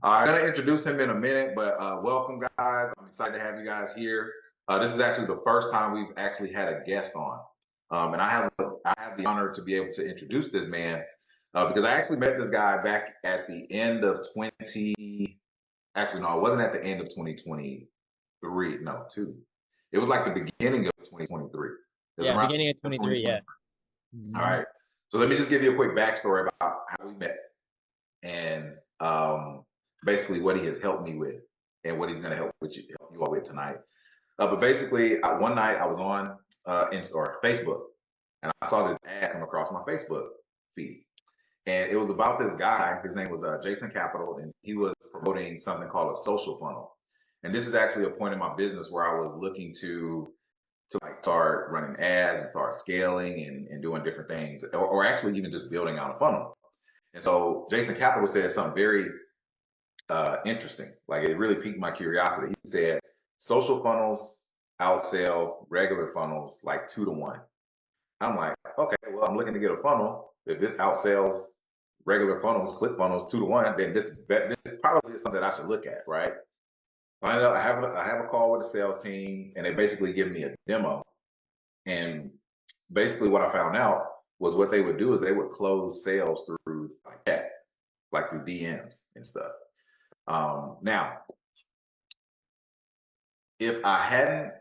I'm going to introduce him in a minute, but welcome, guys. I'm excited to have you guys here. This is actually the first time we've actually had a guest on. And I have the honor to be able to introduce this man because I actually met this guy back at the end of 20. Actually, no, it wasn't at the end of 2023. No, two. It was like the beginning of 2023. It was Yeah, around beginning of 23. 2020. Yeah. All Mhm. right. So let me just give you a quick backstory about how we met and basically what he has helped me with and what he's going to help you all with tonight. But basically, one night I was on or Facebook and I saw this ad come across my Facebook feed. And it was about this guy. His name was Jason Capital, and he was promoting something called a social funnel. And this is actually a point in my business where I was looking to like start running ads and start scaling and doing different things, or actually even just building out a funnel. And so Jason Capital said something very interesting. Like it really piqued my curiosity. He said social funnels outsell regular funnels like 2 to 1. I'm like, okay, well, I'm looking to get a funnel. If this outsells regular funnels, click funnels 2 to 1, then this probably is something that I should look at, right? Find out I have a call with the sales team, and they basically give me a demo. And basically, what I found out was what they would do is they would close sales through like that, like through DMs and stuff. Now, if I hadn't,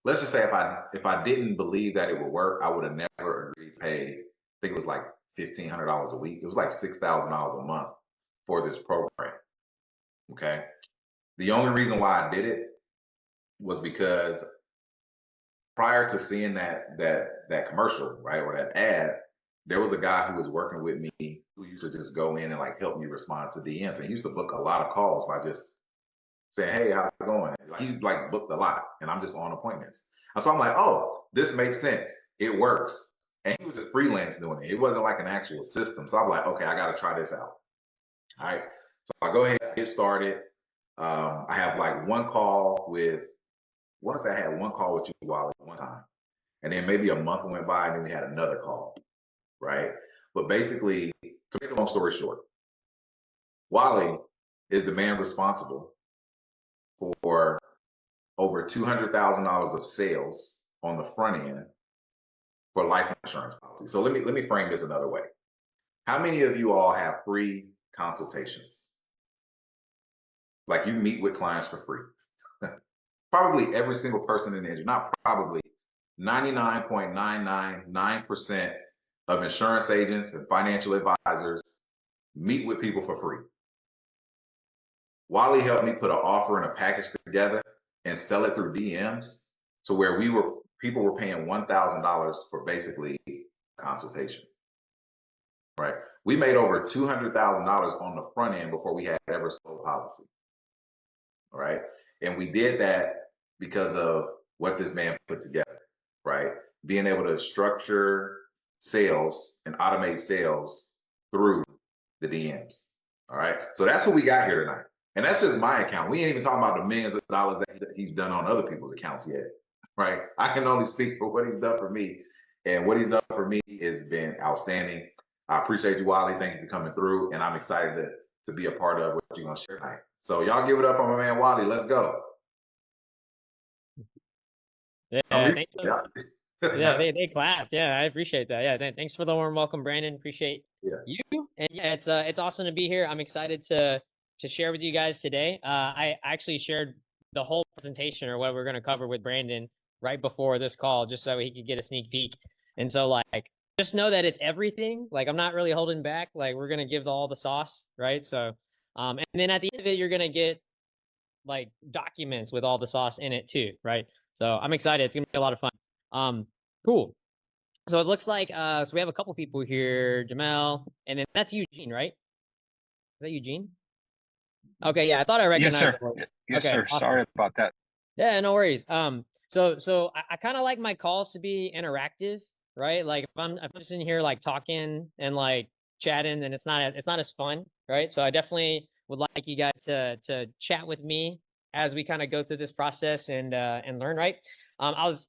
let's just say if I didn't believe that it would work, I would have never agreed to pay. I think it was like $1,500 a week. It was like $6,000 a month for this program. Okay. The only reason why I did it was because prior to seeing that commercial, right, or that ad, there was a guy who was working with me who used to just go in and like help me respond to DMs. And he used to book a lot of calls by just saying, "Hey, how's it going?" Like, he like booked a lot, and I'm just on appointments. And so I'm like, "Oh, this makes sense. It works." And he was just freelance doing it. It wasn't like an actual system. So I'm like, "Okay, I got to try this out." All right. So I go ahead and get started. I have like one call with. I want to say I had one call with you, Wally, one time, and then maybe a month went by, and then we had another call, right? But basically, to make a long story short, Wally is the man responsible for over $200,000 of sales on the front end for life insurance policy. So let me frame this another way. How many of you all have free consultations? Like you meet with clients for free. Probably every single person in the industry, not probably, 99.999% of insurance agents and financial advisors meet with people for free. Wally helped me put an offer and a package together and sell it through DMs to where people were paying $1,000 for basically consultation. Right. We made over $200,000 on the front end before we had ever sold policy. All right. And we did that because of what this man put together, right? Being able to structure sales and automate sales through the DMs. All right. So that's what we got here tonight. And that's just my account. We ain't even talking about the millions of dollars that he's done on other people's accounts yet. Right. I can only speak for what he's done for me. And what he's done for me has been outstanding. I appreciate you, Wally. Thank you for coming through. And I'm excited to be a part of what you're going to share tonight. So y'all give it up for my man, Wally. Let's go. Yeah. Thanks. Yeah, they clapped. Yeah, I appreciate that. Yeah, thanks for the warm welcome, Brandon. Appreciate Yeah. you. And yeah, it's awesome to be here. I'm excited to share with you guys today. I actually shared the whole presentation or what we're gonna cover with Brandon right before this call, just so he could get a sneak peek. And so like, just know that it's everything. Like I'm not really holding back. Like we're gonna give all the sauce, right? So, and then at the end of it, you're gonna get like documents with all the sauce in it too, right? So I'm excited. It's gonna be a lot of fun. Cool. So it looks like so we have a couple people here, Jamel, and then that's Eugene, right? Is that Eugene? Okay, yeah, I thought I Yes, recognized sir. the voice. Yes, Okay, sir. awesome. Sorry about that. Yeah, no worries. So I kind of like my calls to be interactive, right? Like if I'm just in here like talking and like chatting, then it's not as fun, right? So I definitely would like you guys to chat with me as we kind of go through this process and learn, right? I was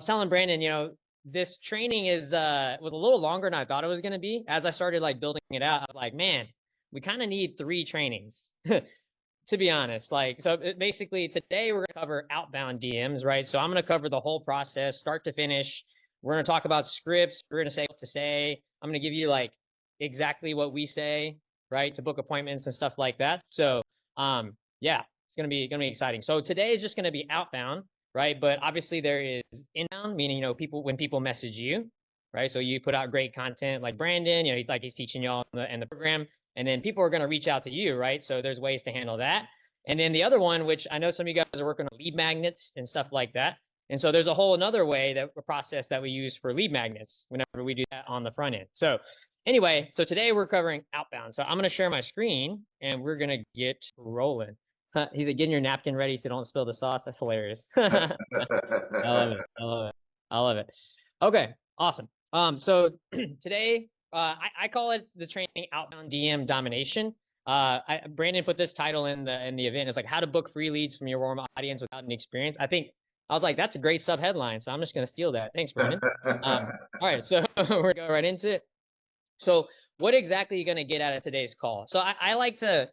telling Brandon, this training is was a little longer than I thought it was gonna be. As I started like building it out, I was like, man, we kind of need 3 trainings. To be honest. Like, so basically today we're gonna cover outbound DMs, right? So I'm gonna cover the whole process, start to finish. We're gonna talk about scripts. We're gonna say what to say. I'm gonna give you like exactly what we say, right, to book appointments and stuff like that. So, yeah, it's gonna be exciting. So today is just gonna be outbound, right? But obviously there is inbound, meaning people when people message you, right? So you put out great content like Brandon, he's teaching y'all in the program, and then people are going to reach out to you, right? So there's ways to handle that. And then the other one, which I know some of you guys are working on lead magnets and stuff like that. And so there's a whole another way that a process that we use for lead magnets whenever we do that on the front end. So anyway, so today we're covering outbound. So I'm going to share my screen and we're going to get rolling. He's like, getting your napkin ready so don't spill the sauce. That's hilarious. I love it. I love it. I love it. Okay, awesome. So today, I call it the training Outbound DM Domination. Brandon put this title in the event. It's like how to book free leads from your warm audience without any experience. I was like, that's a great sub headline, so I'm just gonna steal that. Thanks, Brandon. All right, so we're gonna go right into it. So what exactly are you gonna get out of today's call? So I like to,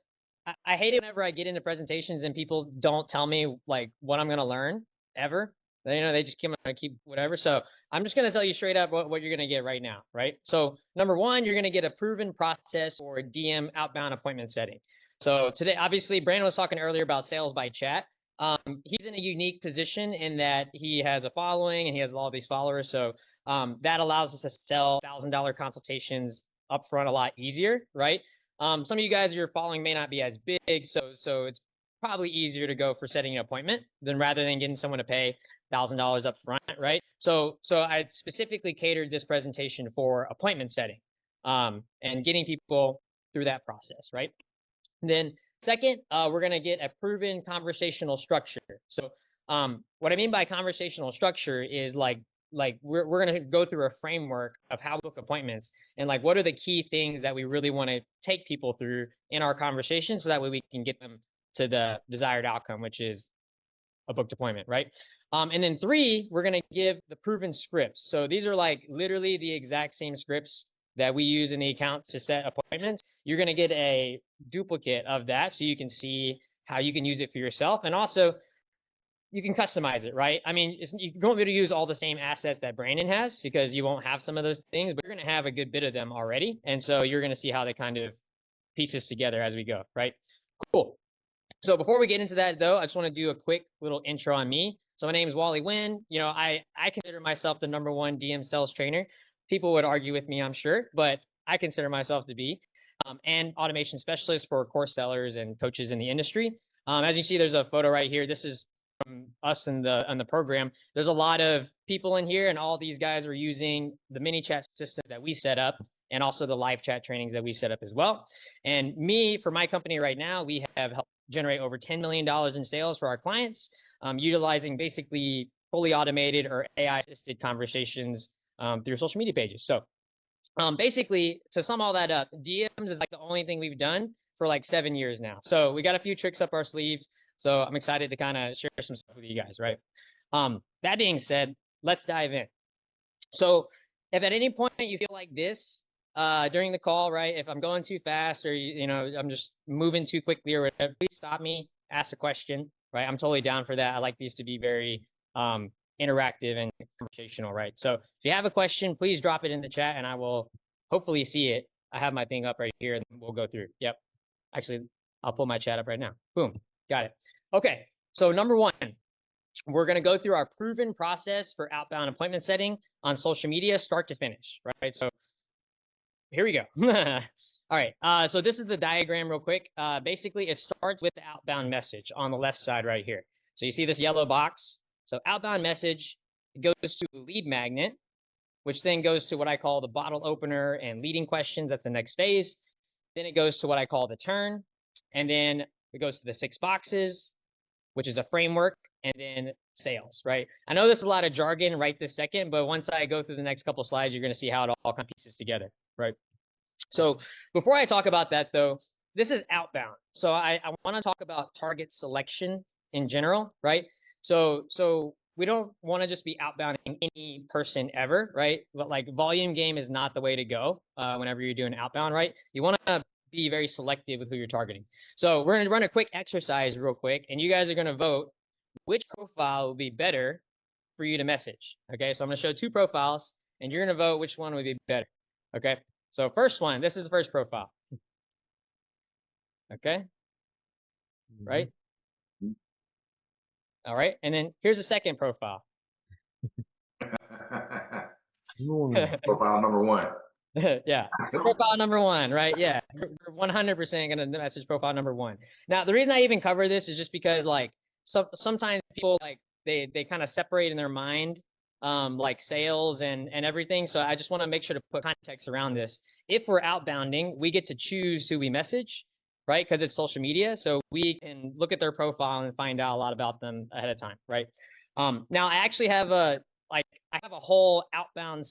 I hate it whenever I get into presentations and people don't tell me like what I'm gonna learn ever. They just keep whatever. So I'm just gonna tell you straight up what you're gonna get right now, right? So number one, you're gonna get a proven process or DM outbound appointment setting. So today, obviously, Brandon was talking earlier about sales by chat. He's in a unique position in that he has a following and he has all these followers. So that allows us to sell $1,000 consultations upfront a lot easier, right? Some of you guys you're following may not be as big, so it's probably easier to go for setting an appointment than rather than getting someone to pay $1,000 up front, right? So I specifically catered this presentation for appointment setting, and getting people through that process, right? And then second, we're gonna get a proven conversational structure. So what I mean by conversational structure is like we're gonna go through a framework of how to book appointments and like what are the key things that we really want to take people through in our conversation so that way we can get them to the desired outcome, which is a booked appointment, right? And then 3, we're gonna give the proven scripts. So these are like literally the exact same scripts that we use in the account to set appointments. You're gonna get a duplicate of that so you can see how you can use it for yourself. And also you can customize it, right? I mean, you won't be able to use all the same assets that Brandon has because you won't have some of those things, but you're going to have a good bit of them already. And so you're going to see how they kind of pieces together as we go, right? Cool. So before we get into that though, I just want to do a quick little intro on me. So my name is Wally Wynn. I consider myself the #1 DM sales trainer. People would argue with me, I'm sure, but I consider myself to be, and automation specialist for course sellers and coaches in the industry. As you see, there's a photo right here. This is from us in the program. There's a lot of people in here, and all these guys are using the mini chat system that we set up, and also the live chat trainings that we set up as well. And me, for my company right now, we have helped generate over $10 million in sales for our clients, utilizing basically fully automated or AI assisted conversations through social media pages. So basically, to sum all that up, DMs is like the only thing we've done for like 7 years now. So we got a few tricks up our sleeves. So I'm excited to kind of share some stuff with you guys, right? That being said, let's dive in. So if at any point you feel like this during the call, right? If I'm going too fast or I'm just moving too quickly or whatever, please stop me, ask a question, right? I'm totally down for that. I like these to be very interactive and conversational, right? So if you have a question, please drop it in the chat and I will hopefully see it. I have my thing up right here and we'll go through. Yep. Actually, I'll pull my chat up right now. Boom. Got it. Okay. So number 1, we're going to go through our proven process for outbound appointment setting on social media, start to finish, right? So here we go. All right. So this is the diagram real quick. Basically, it starts with the outbound message on the left side right here. So you see this yellow box. So outbound message goes to lead magnet, which then goes to what I call the bottle opener and leading questions. That's the next phase. Then it goes to what I call the turn. And then it goes to the 6 boxes, which is a framework, and then sales, right? I know there's a lot of jargon right this second, but once I go through the next couple slides, you're going to see how it all kind of pieces together, right? So before I talk about that though, this is outbound. So I want to talk about target selection in general, right? So we don't want to just be outbounding any person ever, right? But like volume game is not the way to go whenever you're doing outbound, right? You want to be very selective with who you're targeting. So we're going to run a quick exercise real quick, and you guys are going to vote which profile will be better for you to message. Okay, so I'm going to show two profiles, and you're going to vote which one would be better. Okay, so first one, this is the first profile. Okay, right? All right, and then here's the second profile. Profile number one. Yeah, profile number one, right? Yeah, we're 100% gonna message profile number one. Now, the reason I even cover this is just because like sometimes people like they kind of separate in their mind like sales and everything. So I just want to make sure to put context around this. If we're outbounding, we get to choose who we message, right? Because it's social media, so we can look at their profile and find out a lot about them ahead of time, right? Now I actually have a I have a whole outbound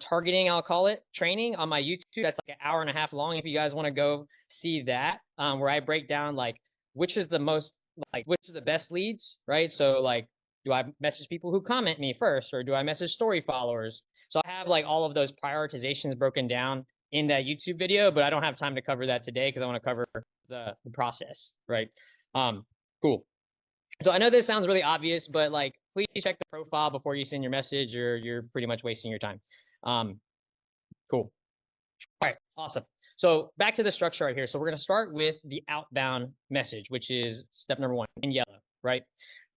targeting, I'll call it, training on my YouTube. That's like an hour and a half long. If you guys want to go see that, where I break down like which is the best leads, right? So like, do I message people who comment me first, or do I message story followers? So I have like all of those prioritizations broken down in that YouTube video, but I don't have time to cover that today because I want to cover the process, right? Cool. So I know this sounds really obvious, but like, please check the profile before you send your message, or you're pretty much wasting your time. Cool. All right, awesome. So back to the structure right here. So we're going to start with the outbound message, which is step number one in yellow, right?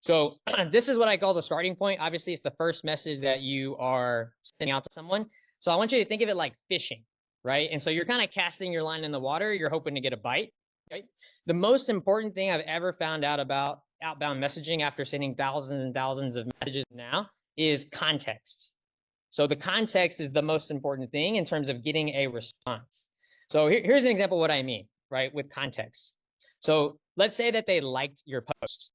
So this is what I call the starting point. Obviously, it's the first message that you are sending out to someone. So I want you to think of it like fishing, right? And so you're kind of casting your line in the water. You're hoping to get a bite, right? The most important thing I've ever found out about outbound messaging after sending thousands and thousands of messages now is context. So the context is the most important thing in terms of getting a response. So here's an example of what I mean, right, with context. So let's say that they liked your post,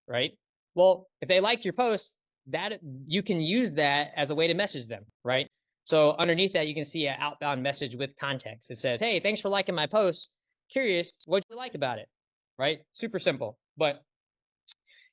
right? Well, if they like your post, that you can use that as a way to message them, right? So underneath that, you can see an outbound message with context. It says, hey, thanks for liking my post. Curious, what you like about it, right? Super simple. But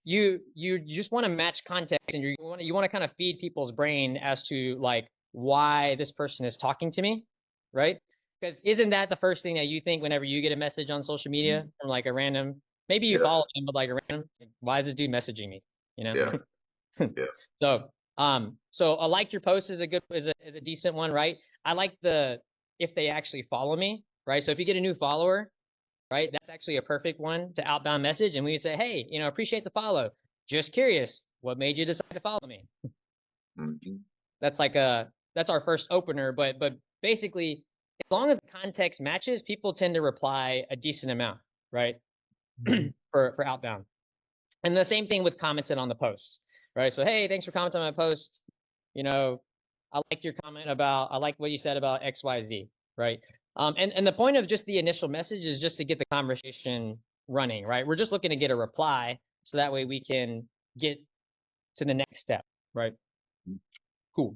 you just want to match context, and you want to kind of feed people's brain as to like why this person is talking to me, right? Because isn't that the first thing that you think whenever you get a message on social media from like a random, maybe you follow them, but like a random, like, why is this dude messaging me? You know? Yeah. Yeah. So I like your post is a decent one, right? I like if they actually follow me, right? So if you get a new follower, right, that's actually a perfect one to outbound message, and we would say, hey, appreciate the follow. Just curious, what made you decide to follow me? Mm-hmm. That's our first opener, but basically, as long as the context matches, people tend to reply a decent amount, right? for outbound. And the same thing with commenting on the posts, right? So, hey, thanks for commenting on my post. I like what you said about XYZ, right? And the point of just the initial message is just to get the conversation running, right? We're just looking to get a reply, so that way we can get to the next step, right? Cool.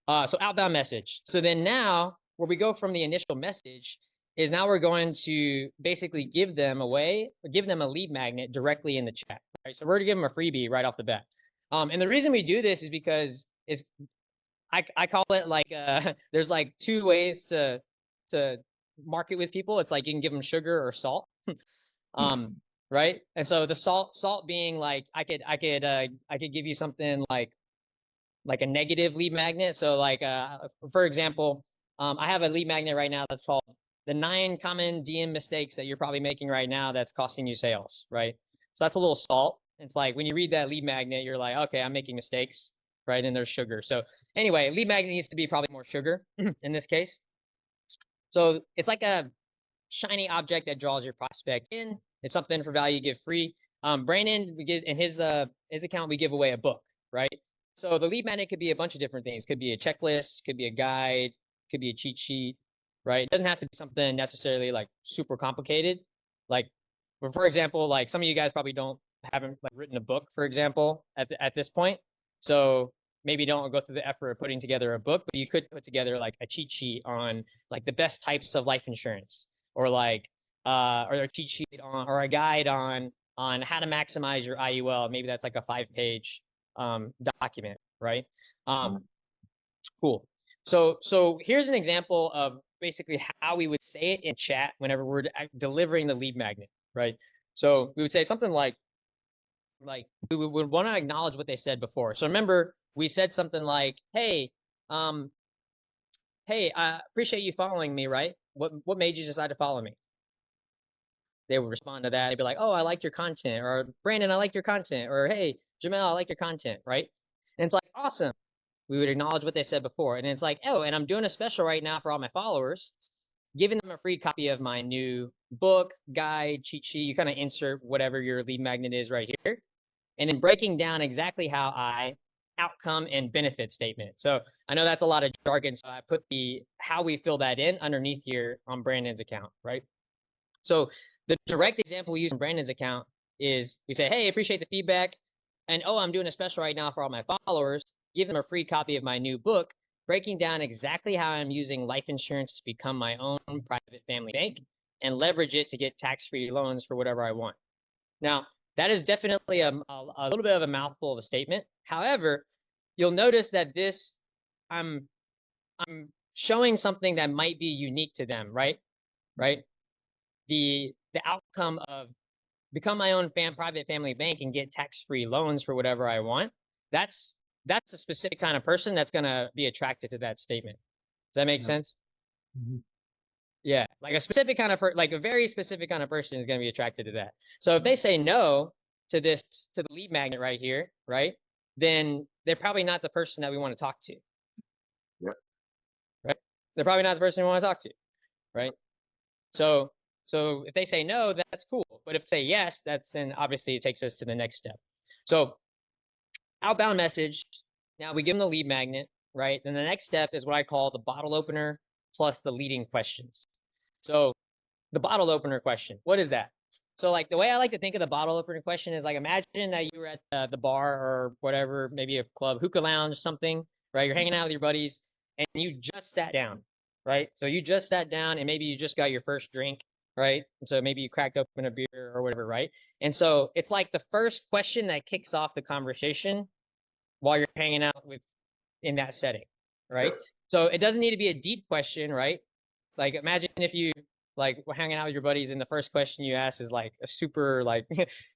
So outbound message. So then now where we go from the initial message is now we're going to basically give them a lead magnet directly in the chat, right? So we're going to give them a freebie right off the bat. And the reason we do this is because I call it like there's like two ways to market with people. It's like you can give them sugar or salt. Right? And so the salt being like I could give you something like a negative lead magnet. So like for example, I have a lead magnet right now that's called the 9 common DM mistakes that you're probably making right now that's costing you sales, right? So that's a little salt. It's like when you read that lead magnet, you're like, okay, I'm making mistakes, right? And there's sugar. So anyway, lead magnet needs to be probably more sugar in this case. So it's like a shiny object that draws your prospect in. It's something for value, give free. Brandon, we give in his account, we give away a book, right? So the lead magnet could be a bunch of different things. Could be a checklist, could be a guide, could be a cheat sheet, right? It doesn't have to be something necessarily like super complicated. Like, for example, like some of you guys probably haven't like written a book, for example, at this point. So maybe don't go through the effort of putting together a book, but you could put together like a cheat sheet on like the best types of life insurance, or like or a cheat sheet on, or a guide on how to maximize your IUL. Maybe that's like a 5-page document, right? Cool. So here's an example of basically how we would say it in chat whenever we're delivering the lead magnet, right? So we would say something like we would want to acknowledge what they said before. So remember, we said something like, um, hey, I appreciate you following me, right? What made you decide to follow me? They would respond to that. They'd be like, oh, I like your content, or Brandon, I like your content, or hey, Jamel, I like your content, right? And it's like, awesome. We would acknowledge what they said before. And it's like, oh, and I'm doing a special right now for all my followers, giving them a free copy of my new book, guide, cheat sheet. You kind of insert whatever your lead magnet is right here. And then breaking down exactly how I outcome and benefit statement. So I know that's a lot of jargon. So I put the how we fill that in underneath here on Brandon's account, right? So the direct example we use in Brandon's account is we say, hey, appreciate the feedback. And oh, I'm doing a special right now for all my followers. Give them a free copy of my new book, breaking down exactly how I'm using life insurance to become my own private family bank and leverage it to get tax-free loans for whatever I want. Now, that is definitely a little bit of a mouthful of a statement. However, you'll notice that this, I'm showing something that might be unique to them, right? Right? The outcome of become my own private family bank and get tax-free loans for whatever I want. That's a specific kind of person that's gonna be attracted to that statement. Does that make sense? Mm-hmm. Yeah, like a specific kind of like a very specific kind of person is going to be attracted to that. So if they say no to this, to the lead magnet right here, right, then they're probably not the person that we want to talk to. Yep. Right? They're probably not the person we want to talk to, right? So if they say no, that's cool. But if they say yes, that's then obviously it takes us to the next step. So outbound message. Now we give them the lead magnet, right? Then the next step is what I call the bottle opener plus the leading questions. So the bottle opener question, what is that? So like the way I like to think of the bottle opener question is like, imagine that you were at the bar or whatever, maybe a club, hookah lounge, something, right? You're hanging out with your buddies and you just sat down, right? So you just sat down and maybe you just got your first drink, right? And so maybe you cracked open a beer or whatever, right? And so it's like the first question that kicks off the conversation while you're hanging out with in that setting, right? Yep. So it doesn't need to be a deep question, right? Like imagine if you like were hanging out with your buddies and the first question you ask is like a super like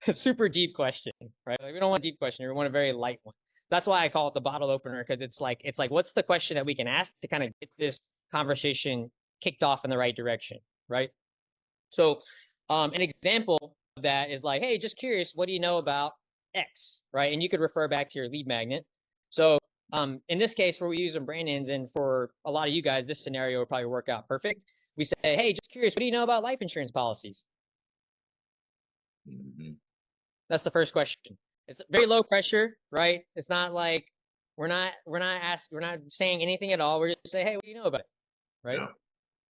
a super deep question, right? Like we don't want a deep question, we want a very light one. That's why I call it the bottle opener, because it's like what's the question that we can ask to kind of get this conversation kicked off in the right direction, right? So an example of that is like, hey, just curious, what do you know about X, right? And you could refer back to your lead magnet. So in this case, where we use in Brandon's, and for a lot of you guys, this scenario will probably work out perfect. We say, hey, just curious, what do you know about life insurance policies? Mm-hmm. That's the first question. It's very low pressure, right? It's not like we're not saying anything at all. We're just saying, hey, what do you know about it, right? Yeah.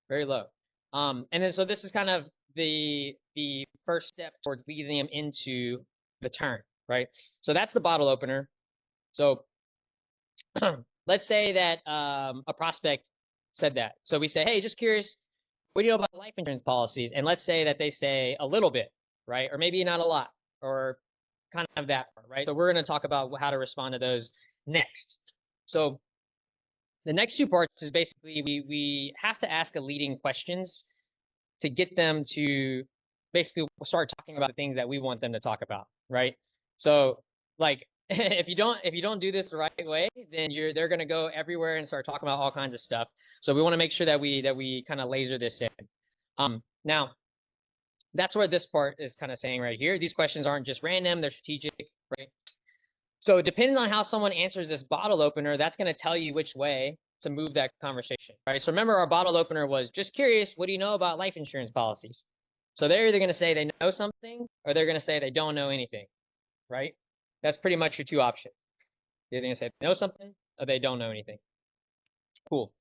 Very low. And then so this is kind of the first step towards leading them into the turn, right? So that's the bottle opener. So let's say that a prospect said that. So we say, hey, just curious, what do you know about life insurance policies? And let's say that they say a little bit, right? Or maybe not a lot, or kind of that part, right? So we're going to talk about how to respond to those next. So the next two parts is basically we have to ask a leading questions to get them to basically start talking about the things that we want them to talk about, right? So like if you don't do this the right way, then they're going to go everywhere and start talking about all kinds of stuff. So we want to make sure that we kind of laser this in. Now that's where this part is kind of saying right here. These questions aren't just random, they're strategic, right? So depending on how someone answers this bottle opener, that's going to tell you which way to move that conversation, right? So remember our bottle opener was just curious, what do you know about life insurance policies? So they're either going to say they know something or they're going to say they don't know anything, right? That's pretty much your two options. They're going to say they know something or they don't know anything. Cool.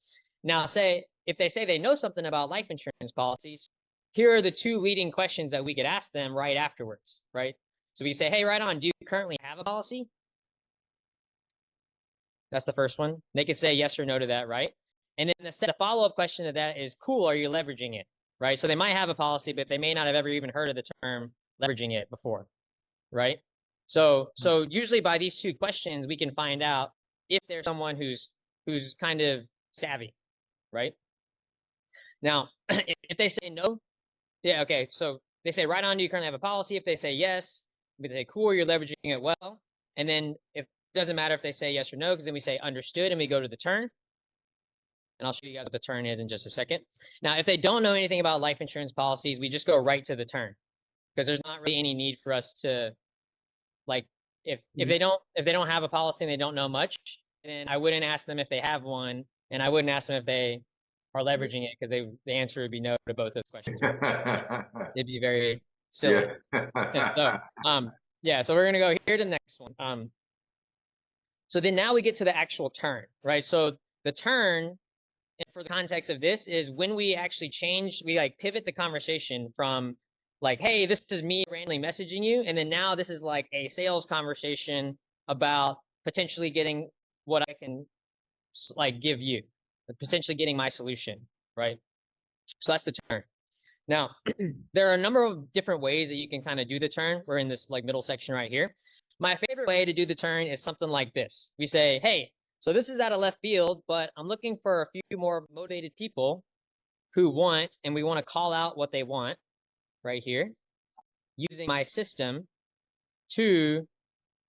Now if they say they know something about life insurance policies, here are the two leading questions that we could ask them right afterwards, right? So we say, hey, right on, do you currently have a policy? That's the first one. They could say yes or no to that, right? And then the follow-up question to that is, cool, are you leveraging it, right? So they might have a policy, but they may not have ever even heard of the term leveraging it before, right? So usually by these two questions, we can find out if there's someone who's kind of savvy, right? Now, if they say no, yeah, okay. So they say right on, do you currently have a policy? If they say yes, we say cool, you're leveraging it well. And then if it doesn't matter if they say yes or no, because then we say understood and we go to the turn. And I'll show you guys what the turn is in just a second. Now, if they don't know anything about life insurance policies, we just go right to the turn because there's not really any need for us to like if they don't have a policy and they don't know much, then I wouldn't ask them if they have one, and I wouldn't ask them if they are leveraging it because the answer would be no to both those questions. It'd be very silly. And so yeah, so we're gonna go here to the next one. So then now we get to the actual turn, right? So the turn, and for the context of this, is when we actually change, we like pivot the conversation from like, hey, this is me randomly messaging you, and then now this is like a sales conversation about potentially getting what I can like give you, potentially getting my solution, right? So that's the turn. Now, there are a number of different ways that you can kind of do the turn. We're in this like middle section right here. My favorite way to do the turn is something like this. We say, hey, so this is out of left field, but I'm looking for a few more motivated people who want, and we want to call out what they want right here using my system to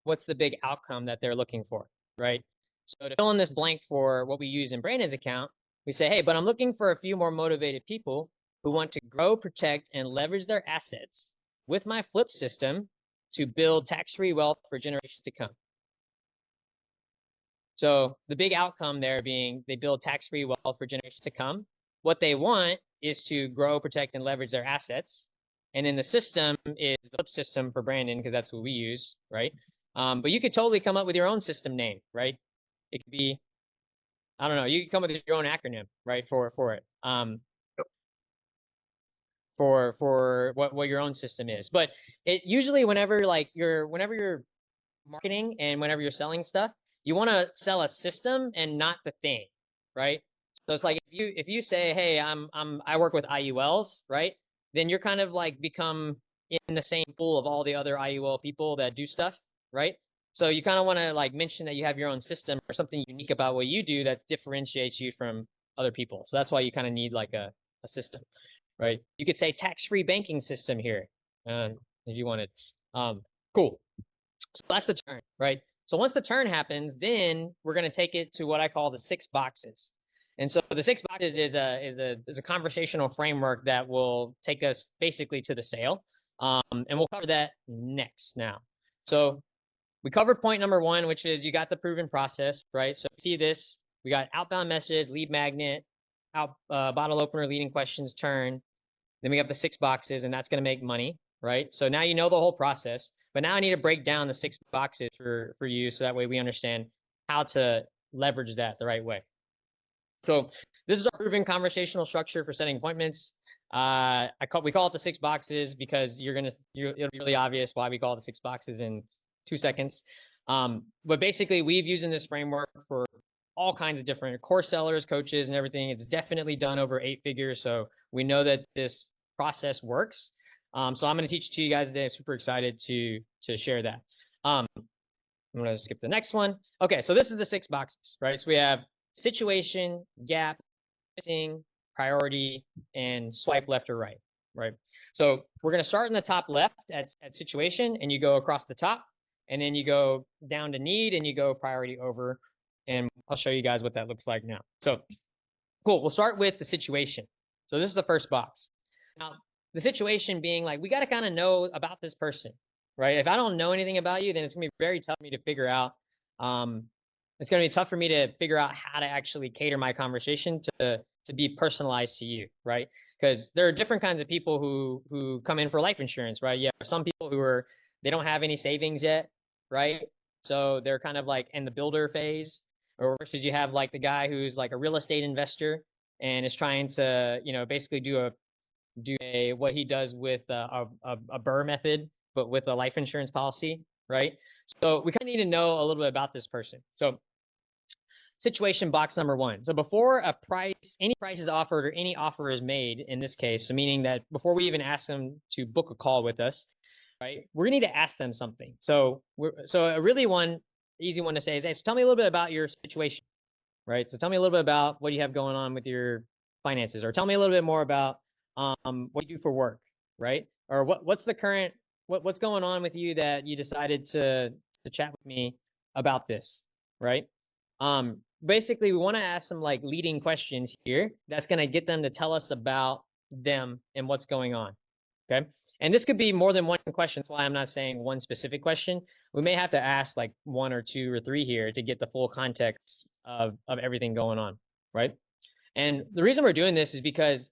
what's the big outcome that they're looking for, right? So to fill in this blank for what we use in Brandon's account, we say, hey, but I'm looking for a few more motivated people who want to grow, protect, and leverage their assets with my flip system to build tax-free wealth for generations to come. So the big outcome there being they build tax-free wealth for generations to come. What they want is to grow, protect, and leverage their assets. And then the system is the flip system for Brandon because that's what we use, right? But you could totally come up with your own system name, right? It could be, I don't know, you could come up with your own acronym, right, for it. For what your own system is. But it usually whenever you're marketing and whenever you're selling stuff, you want to sell a system and not the thing, right? So it's like if you say, hey, I work with IULs, right? Then you're kind of like become in the same pool of all the other IUL people that do stuff, right? So you kind of want to like mention that you have your own system or something unique about what you do that differentiates you from other people. So that's why you kind of need like a system, right? You could say tax-free banking system here, if you wanted. Cool. So that's the turn, right? So once the turn happens, then we're going to take it to what I call the 6 boxes. And so the 6 boxes is a conversational framework that will take us basically to the sale. And we'll cover that next now. So we covered point number 1, which is you got the proven process, right? So see this, we got outbound messages, lead magnet, bottle opener, leading questions, turn. Then we have the 6 boxes, and that's going to make money, right? So now you know the whole process, but now I need to break down the 6 boxes for you so that way we understand how to leverage that the right way. So this is our proven conversational structure for setting appointments. We call it the 6 boxes because it'll be really obvious why we call it the 6 boxes in 2 seconds. But basically, we've used this framework for all kinds of different course sellers, coaches, and everything. It's definitely done over 8 figures, so we know that this process works. So I'm going to teach it to you guys today. I'm super excited to share that. I'm going to skip the next one. Okay, so this is the 6 boxes, right? So we have situation, gap, missing, priority, and swipe left or right, right? So we're going to start in the top left at situation, and you go across the top, and then you go down to need, and you go priority over, and I'll show you guys what that looks like now. So cool, we'll start with the situation. So this is the first box. Now, the situation being like, we got to kind of know about this person, right? If I don't know anything about you, then it's going to be very tough for me to figure out. It's going to be tough for me to figure out how to actually cater my conversation to be personalized to you, right? Because there are different kinds of people who come in for life insurance, right? Yeah, some people they don't have any savings yet, right? So they're kind of like in the builder phase, or versus you have like the guy who's like a real estate investor and is trying to, basically do what he does with a Burr method, but with a life insurance policy, right? So we kind of need to know a little bit about this person. So situation box number 1. So before any price is offered or any offer is made in this case, so meaning that before we even ask them to book a call with us, right, we're gonna need to ask them something. So a really easy one to say is, hey, so tell me a little bit about your situation, right? So tell me a little bit about what you have going on with your finances, or tell me a little bit more about what you do for work, right? Or what's the current what's going on with you that you decided to chat with me about this, right? Basically, we want to ask some like leading questions here that's going to get them to tell us about them and what's going on. Okay. And this could be more than one question. That's why I'm not saying one specific question. We may have to ask like one or two or three here to get the full context of everything going on, right? And the reason we're doing this is because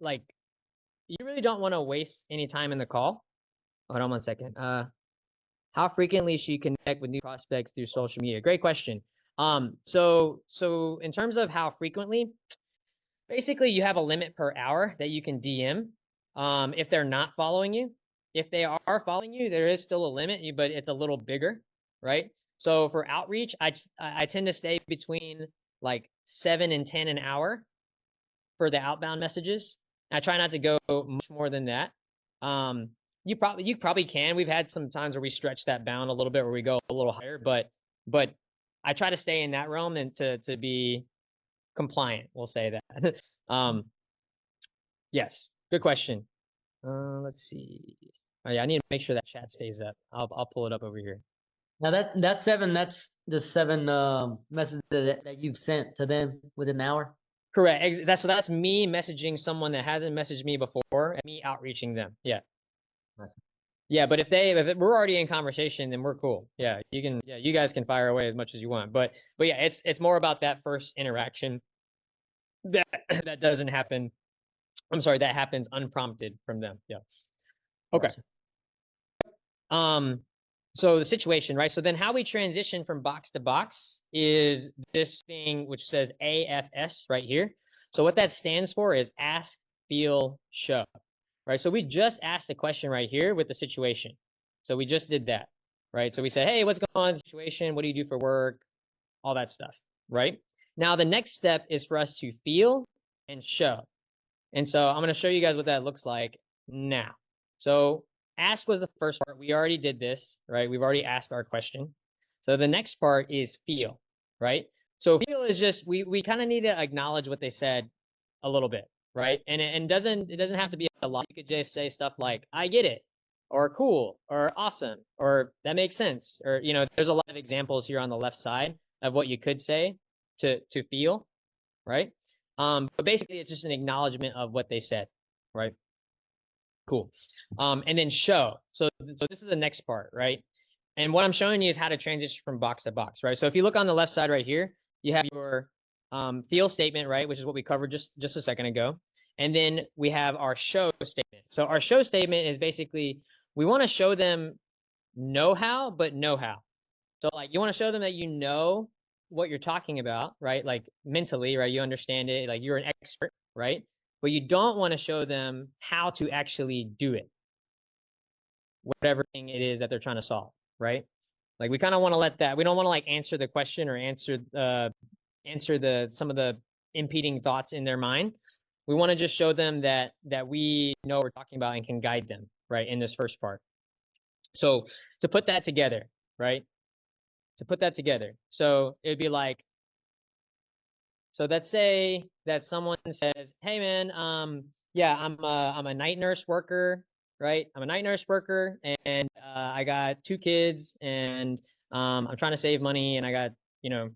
you really don't want to waste any time in the call. Hold on one second. How frequently should you connect with new prospects through social media? Great question. So in terms of how frequently, basically you have a limit per hour that you can DM. If they're not following you, if they are following you, there is still a limit, but it's a little bigger, right? So for outreach, I tend to stay between like 7 and 10 an hour for the outbound messages. I try not to go much more than that. You probably can. We've had some times where we stretch that bound a little bit, where we go a little higher, but I try to stay in that realm and to be compliant. We'll say that. Yes, good question. Let's see. Oh yeah, I need to make sure that chat stays up. I'll pull it up over here. Now that's 7. That's the 7 messages that you've sent to them within an hour. Correct. That's me messaging someone that hasn't messaged me before, and me outreaching them. Yeah. Gotcha. Yeah, but if we're already in conversation, then we're cool. Yeah, you guys can fire away as much as you want. But yeah, it's more about that first interaction that that doesn't happen. I'm sorry, that happens unprompted from them. Yeah. Okay. Gotcha. So the situation, right? So then how we transition from box to box is this thing which says AFS right here. So what that stands for is ask, feel, show, right? So we just asked a question right here with the situation. So we just did that, right? So we said, hey, what's going on in the situation? What do you do for work? All that stuff, right? Now the next step is for us to feel and show. And so I'm going to show you guys what that looks like now. So ask was the first part. We already did this, right? We've already asked our question. So the next part is feel, right? So feel is just we kind of need to acknowledge what they said a little bit, right? And it doesn't have to be a lot. You could just say stuff like I get it, or cool, or awesome, or that makes sense, or there's a lot of examples here on the left side of what you could say to feel, right? But basically it's just an acknowledgement of what they said, right? Cool. And then show. So this is the next part, right? And what I'm showing you is how to transition from box to box, right? So if you look on the left side right here, you have your feel statement, right? Which is what we covered just a second ago. And then we have our show statement. So our show statement is basically, we want to show them know-how, but know-how. So like you want to show them that you know what you're talking about, right? Like mentally, right? You understand it, like you're an expert, right? But you don't want to show them how to actually do it, whatever thing it is that they're trying to solve, right? Like we kind of want to let that, we don't want to like answer the question or answer the some of the impeding thoughts in their mind. We want to just show them that we know what we're talking about and can guide them, right, in this first part. So to put that together, right? To put that together. So it'd be like, so let's say that someone says, "Hey man, yeah, I'm a night nurse worker, right? I'm a night nurse worker, and I got 2 kids, and I'm trying to save money, and I got,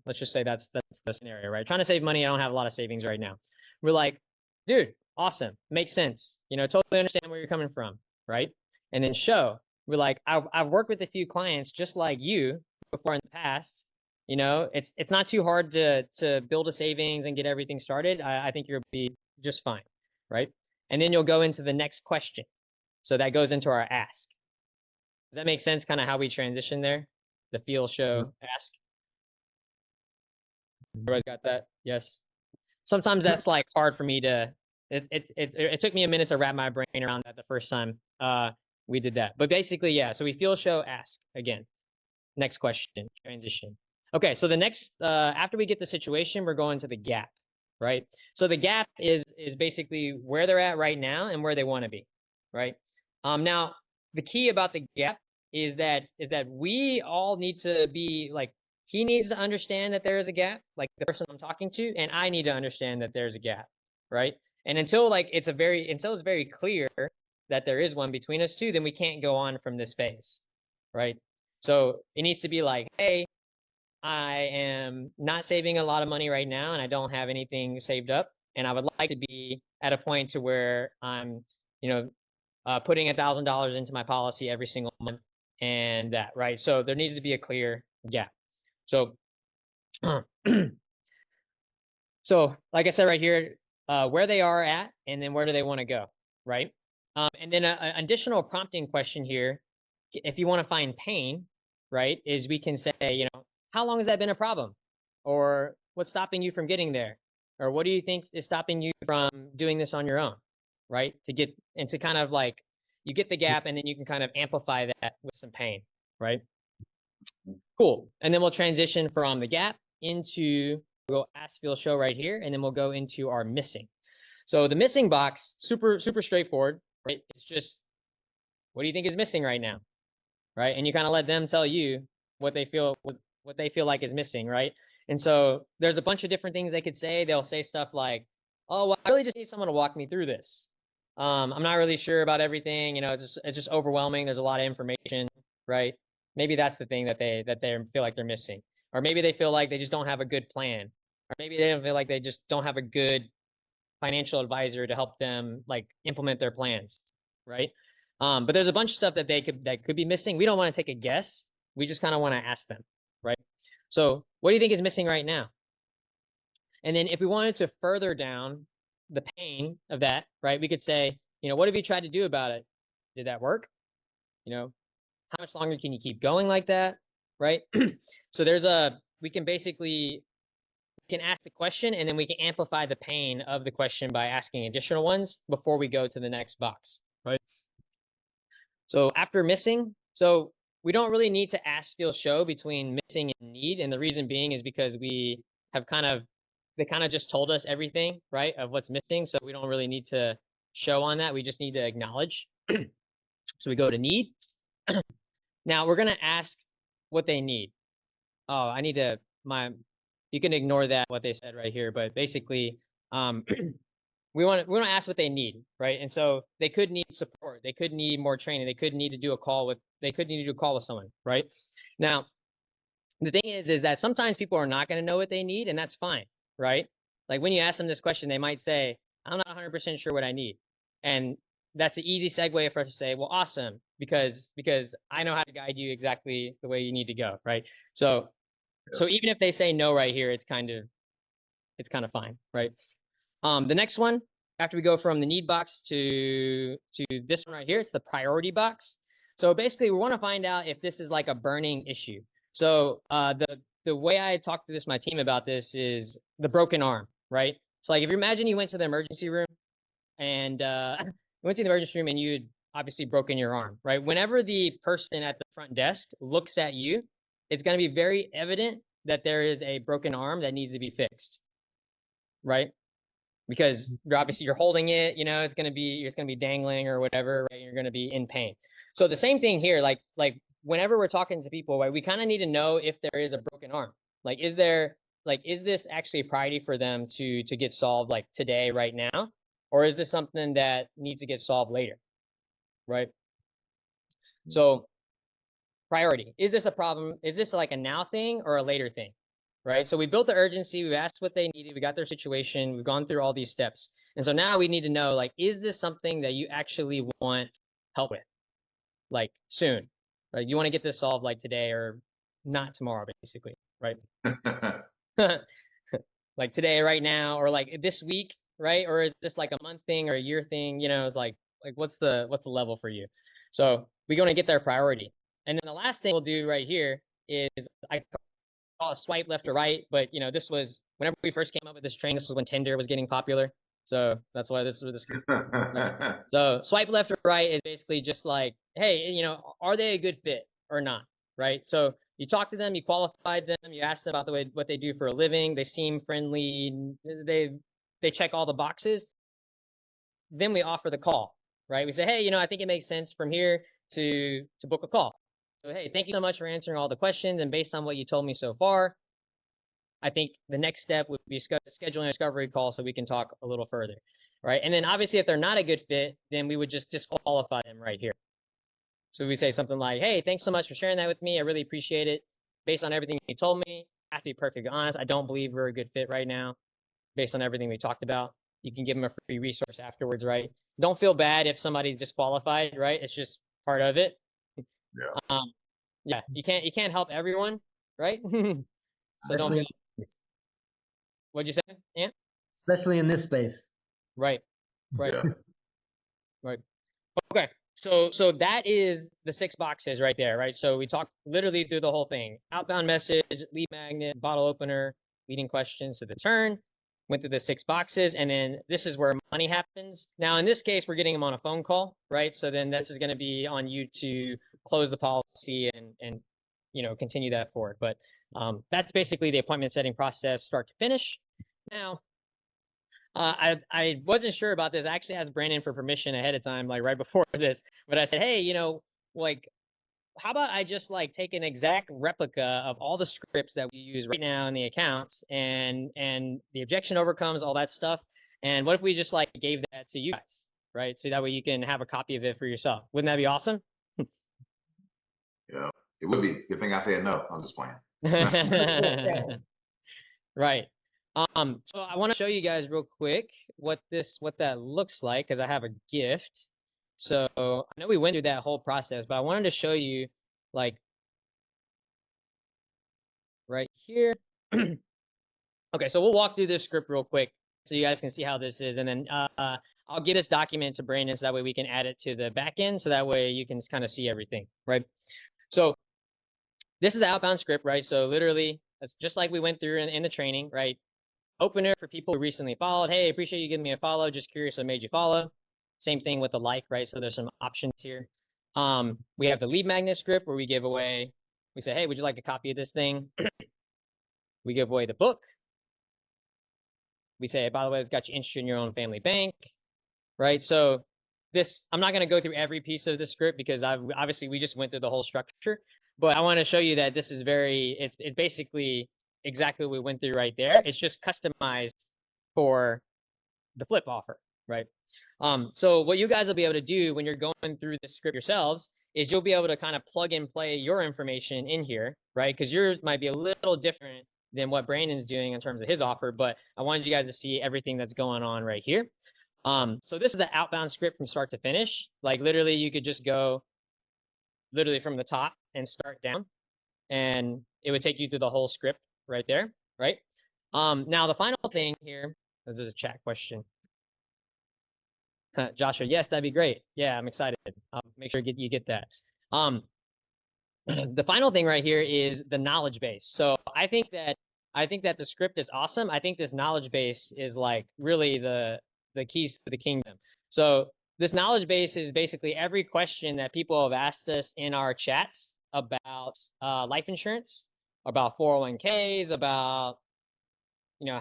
let's just say that's the scenario, right? Trying to save money, I don't have a lot of savings right now." We're like, "Dude, awesome, makes sense. Totally understand where you're coming from, right?" And then show. We're like, I've worked with a few clients just like you before in the past. It's not too hard to build a savings and get everything started. I think you'll be just fine, right? And then you'll go into the next question. So that goes into our ask. Does that make sense? Kind of how we transition there? The feel, show, ask. Everybody's got that? Yes. Sometimes that's like hard for me to. It took me a minute to wrap my brain around that the first time we did that. But basically, yeah. So we feel, show, ask again. Next question, transition. Okay, so the next, after we get the situation, we're going to the gap, right? So the gap is basically where they're at right now and where they want to be, right? Now, the key about the gap is that we all need to be like, he needs to understand that there is a gap, like the person I'm talking to, and I need to understand that there's a gap. right? And until it's very clear that there is one between us two, then we can't go on from this phase, right? So it needs to be like, hey, I am not saving a lot of money right now, and I don't have anything saved up, and I would like to be at a point to where I'm, you know, putting $1,000 into my policy every single month, and that, right? So there needs to be a clear gap. So, so like I said right here, where they are at, and then where do they want to go, right? And then an additional prompting question here, if you want to find pain, right, is we can say, how long has that been a problem? Or what's stopping you from getting there? Or what do you think is stopping you from doing this on your own, right? To kind of like, you get the gap and then you can kind of amplify that with some pain, right? Cool. And then we'll transition from the gap into, we'll go ask, feel, show right here, and then we'll go into our missing. So the missing box, super straightforward, right? It's just, what do you think is missing right now? Right? And you kind of let them tell you what they feel like is missing, right? And so there's a bunch of different things they could say. They'll say stuff like, "Oh, well, I really just need someone to walk me through this. I'm not really sure about everything. It's just overwhelming. There's a lot of information, right? Maybe that's the thing that they feel like they're missing, or maybe they feel like they just don't have a good plan, or maybe they don't feel like they just don't have a good financial advisor to help them like implement their plans, right? But there's a bunch of stuff that could be missing. We don't want to take a guess. We just kind of want to ask them, right? So what do you think is missing right now? And then if we wanted to further down the pain of that, right, we could say, what have you tried to do about it? Did that work? How much longer can you keep going like that, right? So we can ask the question, and then we can amplify the pain of the question by asking additional ones before we go to the next box, right? So after missing, so we don't really need to ask, feel, show between missing and need. And the reason being is because they kind of just told us everything, right, of what's missing. So we don't really need to show on that. We just need to acknowledge. So we go to need. Now we're going to ask what they need. Oh, you can ignore that, what they said right here, but basically, we want to ask what they need, right? And so they could need support, they could need more training, they could need to do a call with someone, right? Now, the thing is that sometimes people are not going to know what they need, and that's fine, right? Like when you ask them this question, they might say, "I'm not 100% sure what I need," and that's an easy segue for us to say, "Well, awesome, because I know how to guide you exactly the way you need to go," right? So even if they say no right here, it's kind of fine, right? The next one, after we go from the need box to this one right here, it's the priority box. So basically, we want to find out if this is like a burning issue. So the way I talked to my team about this is the broken arm, right? So like if you imagine you went to the emergency room and you'd obviously broken your arm, right? Whenever the person at the front desk looks at you, it's going to be very evident that there is a broken arm that needs to be fixed, right? Because you're holding it, it's going to be dangling or whatever, right? You're going to be in pain. So the same thing here, like whenever we're talking to people, right, we kind of need to know if there is a broken arm. Like, is this actually a priority for them to get solved like today, right now? Or is this something that needs to get solved later, right? So priority, is this a problem? Is this like a now thing or a later thing, right? So we built the urgency, we've asked what they needed, we got their situation, we've gone through all these steps. And so now we need to know, like, is this something that you actually want help with, like soon? Right? You want to get this solved like today or not tomorrow, basically, right? Like today, right now, or like this week, right? Or is this like a month thing or a year thing? It's like what's the level for you? So we're going to get their priority. And then the last thing we'll do right here is I call a swipe left or right, but this was whenever we first came up with this training, this was when Tinder was getting popular. So that's why this is this. So swipe left or right is basically just like, hey, are they a good fit or not, right? So you talk to them, you qualified them, you ask them about what they do for a living, they seem friendly, they check all the boxes. Then we offer the call, right? We say, hey, I think it makes sense from here to book a call. So, hey, thank you so much for answering all the questions. And based on what you told me so far, I think the next step would be scheduling a discovery call so we can talk a little further, right? And then obviously if they're not a good fit, then we would just disqualify them right here. So we say something like, hey, thanks so much for sharing that with me. I really appreciate it. Based on everything you told me, I have to be perfectly honest. I don't believe we're a good fit right now based on everything we talked about. You can give them a free resource afterwards, right? Don't feel bad if somebody's disqualified, right? It's just part of it. Yeah. Um, yeah, you can't help everyone, right? So don't especially feel. in this space. What'd you say? Yeah. Especially in this space. Right. Right. Yeah. Right. Okay. So that is the 6 boxes right there, right? So we talked literally through the whole thing. Outbound message, lead magnet, bottle opener, leading questions to the turn. Went through the 6 boxes, and then this is where money happens. Now, in this case, we're getting them on a phone call, right? So then this is going to be on you to close the policy and continue that forward. But that's basically the appointment setting process, start to finish. Now, I wasn't sure about this. I actually asked Brandon for permission ahead of time, like right before this. But I said, hey, like, how about I just like take an exact replica of all the scripts that we use right now in the accounts, and the objection overcomes all that stuff. And what if we just like gave that to you guys, right? So that way you can have a copy of it for yourself. Wouldn't that be awesome? Yeah. It would be. Good thing I said no. I'm just playing. Right. So I want to show you guys real quick what that looks like because I have a gift. So I know we went through that whole process, but I wanted to show you like right here. Okay, so we'll walk through this script real quick so you guys can see how this is, and then I'll get this document to Brandon so that way we can add it to the back end, so that way you can kind of see everything, right? So this is the outbound script, right? So literally, that's just like we went through in the training, right? Opener for people who recently followed. Hey, appreciate you giving me a follow. Just curious what made you follow. Same thing with the like, right? So there's some options here. We have the lead magnet script where we give away, we say, hey, would you like a copy of this thing? We give away the book. We say, by the way, it's got you interested in your own family bank, right? So this, I'm not going to go through every piece of the script because obviously we just went through the whole structure, but I want to show you that this is it's basically exactly what we went through right there. It's just customized for the flip offer, right? So what you guys will be able to do when you're going through the script yourselves is you'll be able to kind of plug and play your information in here, right? Because yours might be a little different than what Brandon's doing in terms of his offer, but I wanted you guys to see everything that's going on right here. So this is the outbound script from start to finish. Like literally you could just go literally from the top and start down, and it would take you through the whole script right there, right? Now the final thing here, this is a chat question. Joshua, yes, that'd be great. Yeah, I'm excited. I'll make sure you get that. The final thing right here is the knowledge base. So I think that the script is awesome. I think this knowledge base is like really the keys to the kingdom. So this knowledge base is basically every question that people have asked us in our chats about life insurance, about 401ks, about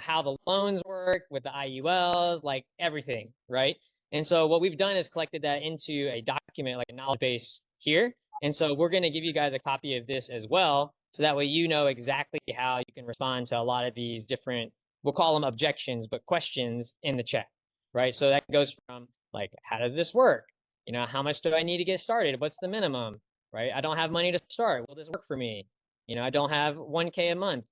how the loans work with the IULs, like everything, right? And so what we've done is collected that into a document, like a knowledge base here. And so we're going to give you guys a copy of this as well, so that way you know exactly how you can respond to a lot of these different, we'll call them objections, but questions in the chat, right? So that goes from like, how does this work? How much do I need to get started? What's the minimum, right? I don't have money to start. Will this work for me? I don't have 1K a month,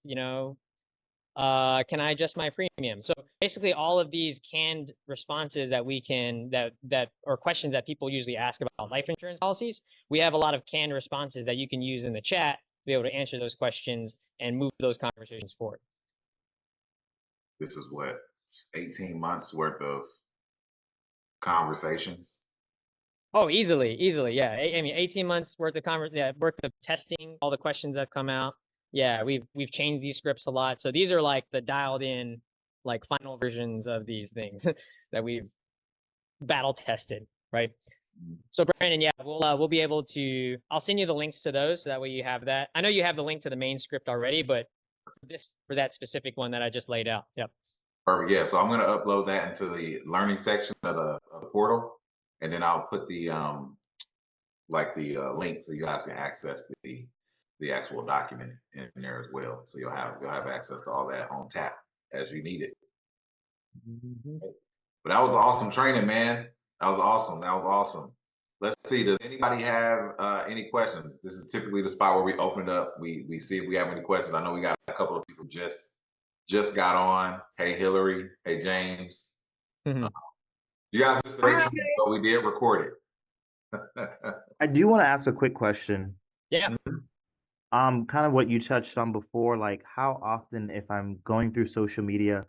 can I adjust my premium? So basically all of these canned responses that we can, that or questions that people usually ask about life insurance policies, we have a lot of canned responses that you can use in the chat to be able to answer those questions and move those conversations forward. This is what, 18 months worth of conversations. Oh, easily, yeah. I mean, 18 months worth of worth of testing, all the questions that come out. Yeah, we've changed these scripts a lot. So these are like the dialed in, like final versions of these things that we've battle tested, right? So Brandon, yeah, we'll be able to. I'll send you the links to those, so that way you have that. I know you have the link to the main script already, but for that specific one that I just laid out. Yep. Perfect. Yeah. So I'm going to upload that into the learning section of the portal, and then I'll put the link so you guys can access the actual document in there as well. So you'll have access to all that on tap as you need it. Mhm. But that was awesome training, man. That was awesome. That was awesome. Let's see. Does anybody have any questions? This is typically the spot where we open it up. We see if we have any questions. I know we got a couple of people just got on. Hey Hillary. Hey James. Mhm. You guys missed the great training, but we did record it. I do want to ask a quick question. Yeah. Kind of what you touched on before, like how often, if I'm going through social media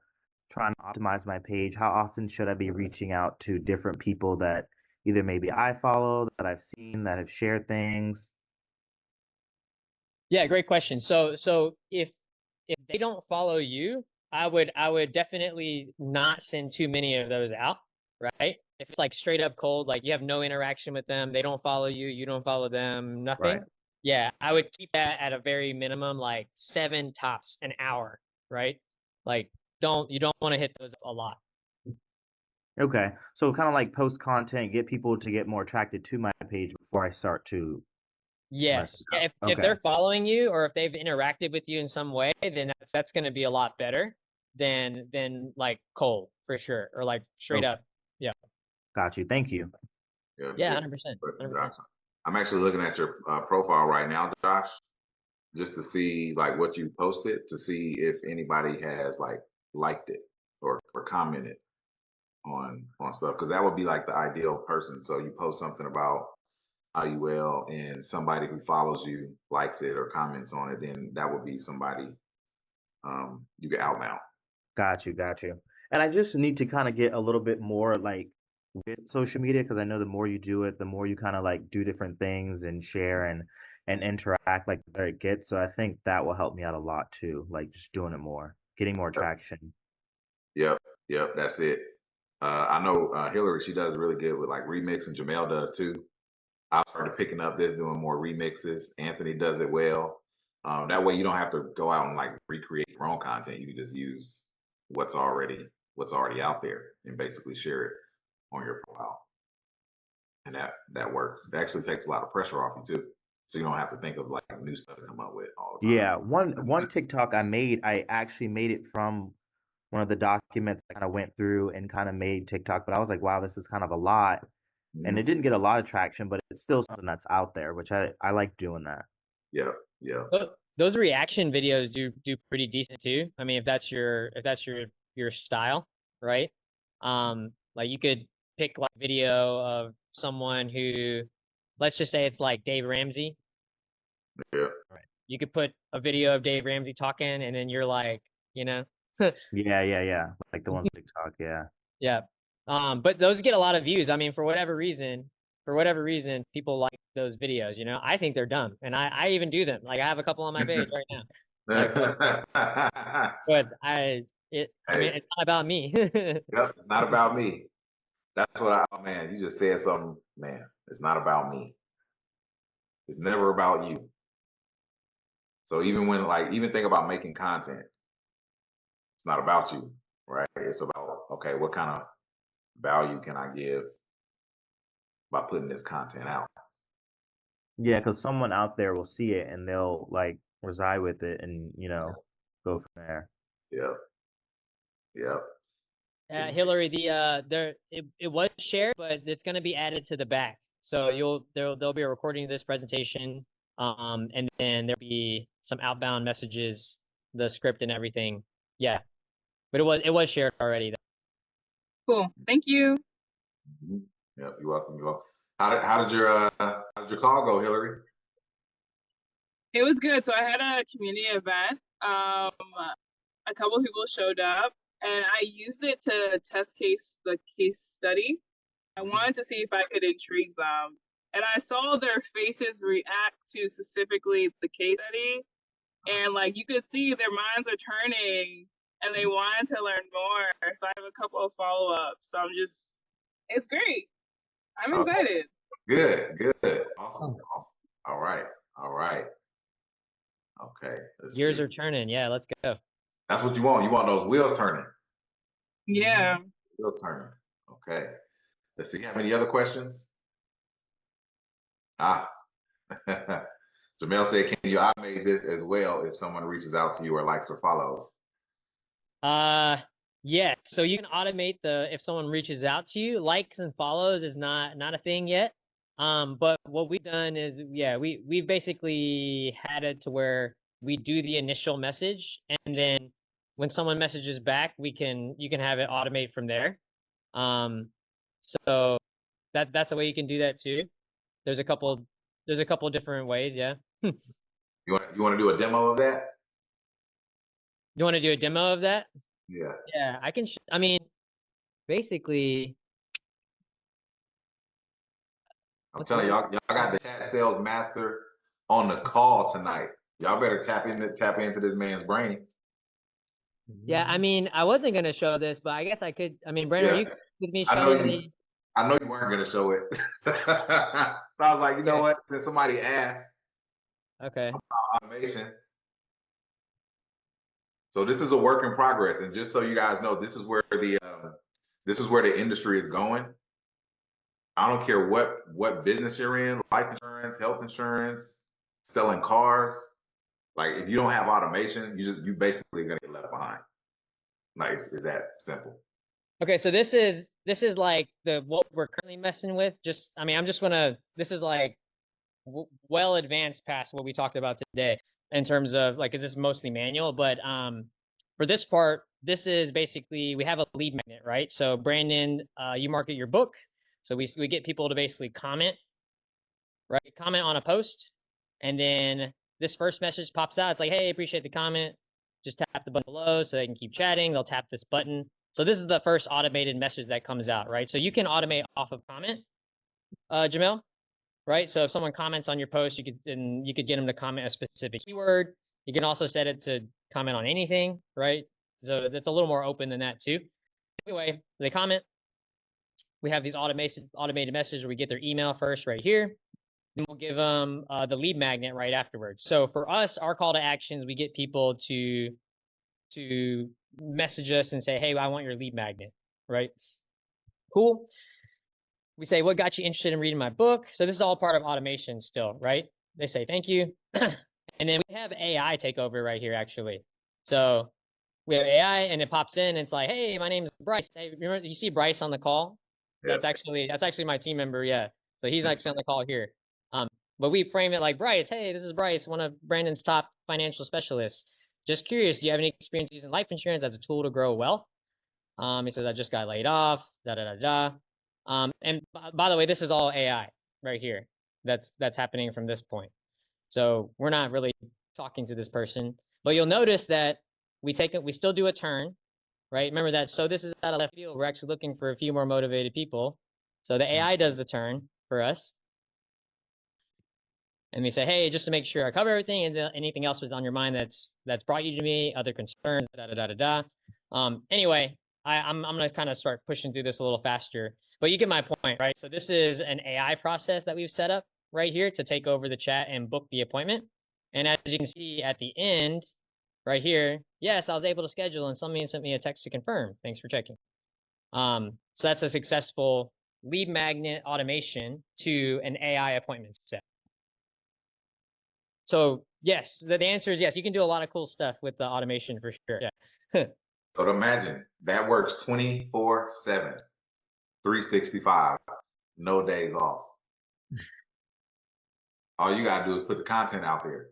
trying to optimize my page, how often should I be reaching out to different people that either maybe I follow, that I've seen, that have shared things? Yeah, great question. So if they don't follow you, I would definitely not send too many of those out, right? If it's like straight up cold, like you have no interaction with them, they don't follow you, you don't follow them, Right. nothing. Yeah, I would keep that at a very minimum, like 7 tops an hour, right? Like you don't want to hit those a lot. Okay. So kind of like post content, get people to get more attracted to my page before I start to mess Yes. it Yeah, up. if Okay. they're following you or if they've interacted with you in some way, then that's going to be a lot better than like cold for sure or like straight Okay. up. Yeah. Got you. Thank you. Yeah, Yeah, good 100%. question, 100%. Josh. I'm actually looking at your profile right now, Josh, just to see like what you posted, to see if anybody has like liked it or commented on stuff, because that would be like the ideal person. So you post something about how you well, and somebody who follows you likes it or comments on it, then that would be somebody you can outbound. Got you, got you. And I just need to kind of get a little bit more like with social media because I know the more you do it, the more you kind of like do different things and share and interact, like the better it gets. So I think that will help me out a lot too, like just doing it more, getting more Yep, traction. yep, yep, that's it. I know Hillary, she does really good with like remix, and Jamel does too. I started picking up this, doing more remixes. Anthony does it well. That way you don't have to go out and like recreate your own content. You can just use what's already out there and basically share it on your profile. And that works. It actually takes a lot of pressure off you too. So you don't have to think of like new stuff to come up with all the time. Yeah, one TikTok I made, I actually made it from one of the documents I kind of went through and kind of made TikTok, but I was like, wow, this is kind of a lot. And Mhm. it didn't get a lot of traction, but it's still something that's out there, which I like doing that. Yep, yep, Those reaction videos do pretty decent too. I mean, if that's your style, right? Like you could pick like video of someone who, let's just say it's like Dave Ramsey. yep. Right. You could put a video of Dave Ramsey talking, and then you're like, you know, Yeah, yeah, yeah. Like the ones TikTok, yeah. yeah. But those get a lot of views. I mean, for whatever reason, people like those videos. You know, I think they're dumb, and I even do them. Like I have a couple on my page right now. Like, but I mean, Hey, it's not about me. yep, it's not about me. That's what oh man, you just said something, man. It's not about me. It's never about you. So even when like even think about making content, it's not about you, right? It's about okay, what kind of value can I give by putting this content out? Yeah, because someone out there will see it and they'll like reside with it and, go from there. Yep, yep. Hillary, it was shared, but it's going to be added to the back. So there'll be a recording of this presentation, and then there'll be some outbound messages, the script and everything. Yeah, but it was shared already. Cool. Thank you. Mhm. Yep, you're welcome. You're welcome. How did your call go, Hillary? It was good. So I had a community event. A couple people showed up, and I used it to test case the case study. I wanted to see if I could intrigue them, and I saw their faces react to specifically the case study, and like you could see their minds are turning, and they wanted to learn more. So I have a couple of follow-ups. So it's great. I'm Okay, excited. good, good, awesome, awesome. All right, all right. Okay, let's Gears see. are turning. Yeah, let's go. That's what you want. You want those wheels turning. Yeah. Wheels turning. Okay. Let's see. You have any other questions? Ah. Jamel said, can you automate this as well if someone reaches out to you or likes or follows? Yeah. So you can automate if someone reaches out to you, likes and follows is not a thing yet. But what we've done is, yeah, we've basically had it to where we do the initial message, and then when someone messages back, you can have it automate from there. So that's a way you can do that too. There's a couple different ways, yeah. You want to do a demo of that? You want to do a demo of that? Yeah. Yeah, I can. I mean, basically, I'm telling y'all got the chat sales master on the call tonight. Y'all better tap into this man's brain. yeah. I mean, I wasn't gonna show this, but I guess I could. I mean, Brandon, are Yeah. you with me I know showing you. the? I know you weren't gonna show it. But I was like, you know Okay. what? Since somebody asked Okay. automation, so this is a work in progress. And just so you guys know, this is where the industry is going. I don't care what business you're in, life insurance, health insurance, selling cars. Like if you don't have automation, you basically gonna get left behind. Like it's that simple. Okay. So this is like what we're currently messing with. Just I mean, I'm just gonna. This is like well advanced past what we talked about today in terms of like, is this mostly manual? But for this part, this is basically we have a lead magnet, right? So Brandon, you market your book, so we get people to basically comment, right? Comment on a post, and then this first message pops out. It's like, hey, appreciate the comment. Just tap the button below so they can keep chatting. They'll tap this button. So this is the first automated message that comes out, right? So you can automate off of comment, Jamel, right? So if someone comments on your post, you could get them to comment a specific keyword. You can also set it to comment on anything, right? So that's a little more open than that too. Anyway, they comment. We have these automated messages where we get their email first right here. Then we'll give them the lead magnet right afterwards. So for us, our call to actions, we get people to message us and say, hey, I want your lead magnet, right? Cool. We say, what got you interested in reading my book? So this is all part of automation still, right? They say, thank you. And then we have AI take over right here, actually. So we have AI and it pops in and it's like, hey, my name is Bryce. Hey, remember, you see Bryce on the call? Yeah. That's actually my team member, yeah. So he's actually on the call here. But we frame it like, Bryce, hey, this is Bryce, one of Brandon's top financial specialists. Just curious, do you have any experience using life insurance as a tool to grow wealth? He says, I just got laid off, da da da da. And by the way, this is all AI right here. That's happening from this point. So we're not really talking to this person, but you'll notice that we still do a turn, right? Remember that. So this is out of left field. We're actually looking for a few more motivated people. So the AI does the turn for us. And we say, hey, just to make sure I cover everything, and anything else was on your mind that's brought you to me, other concerns, da da da da da. Anyway, I'm gonna kind of start pushing through this a little faster, but you get my point, right? So this is an AI process that we've set up right here to take over the chat and book the appointment. And as you can see at the end, right here, yes, I was able to schedule, and somebody sent me a text to confirm. Thanks for checking. So that's a successful lead magnet automation to an AI appointment set. So yes, the answer is yes. You can do a lot of cool stuff with the automation for sure. Yeah. So imagine that works 24/7, 365, no days off. All you gotta do is put the content out there.